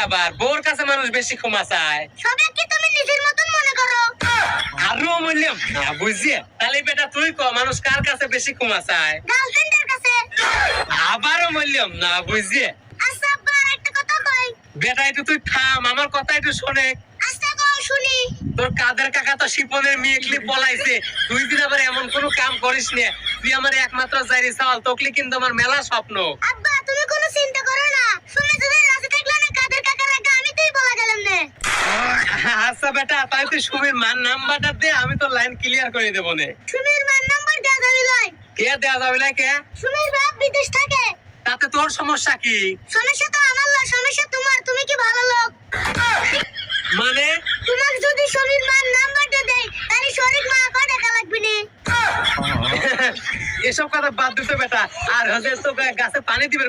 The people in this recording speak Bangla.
আবার বোর কাছে মানুষ বেশি ক্ষমা চায়। সবাইকে তুমি নিজের মতন মনে করো। আরো মূল্যম না বুঝিয়ে তাহলে বেটা তুই ক মানুষ কার কাছে বেশি ক্ষমা চায়? গার্লফ্রেন্ডের কাছে। আবারও মূল্যম না বুঝিয়ে। আচ্ছা আব্বা একটা কথা কই। বেটা একটু তুই থাম, আমার কথা একটু শোনে। আচ্ছা কও শুনি। তোর কাদের কাকা তো শিপনের মেয়েকলি পলাইছে, তুই দিন আবার এমন কোনো কাম করিস নে। তুই আমার একমাত্র জারি সওয়াল, তোকলি কিন্তু আমার মেলা স্বপ্ন। আব্বা তুমি কোনো চিন্তা করো না, শুনে যদি রাজি থাকলে না কাদের কাকার আগে আমি তুই বলা গেলাম না। আচ্ছা বেটা তাই তুই সুমির মান নাম্বারটা দে, আমি তো লাইন ক্লিয়ার করে দেবো নে। সুমির মান নাম্বার দেয়া যাবে লয়। কে দেওয়া যাবে না কে? সুমির বাপ বিদেশ থাকে। তাতে তোর সমস্যা কি? সমস্যা তো আমার না, সমস্যা তোমার। তুমি কি ভালো লোক? মানে তোমার যদি সুমির মান নাম্বারটা দেই তাহলে শরীর মা কয় টাকা লাগবে না? এসব কথা বাদ দিতে বেটা, আর হচ্ছে তো গাছে পানি দিবে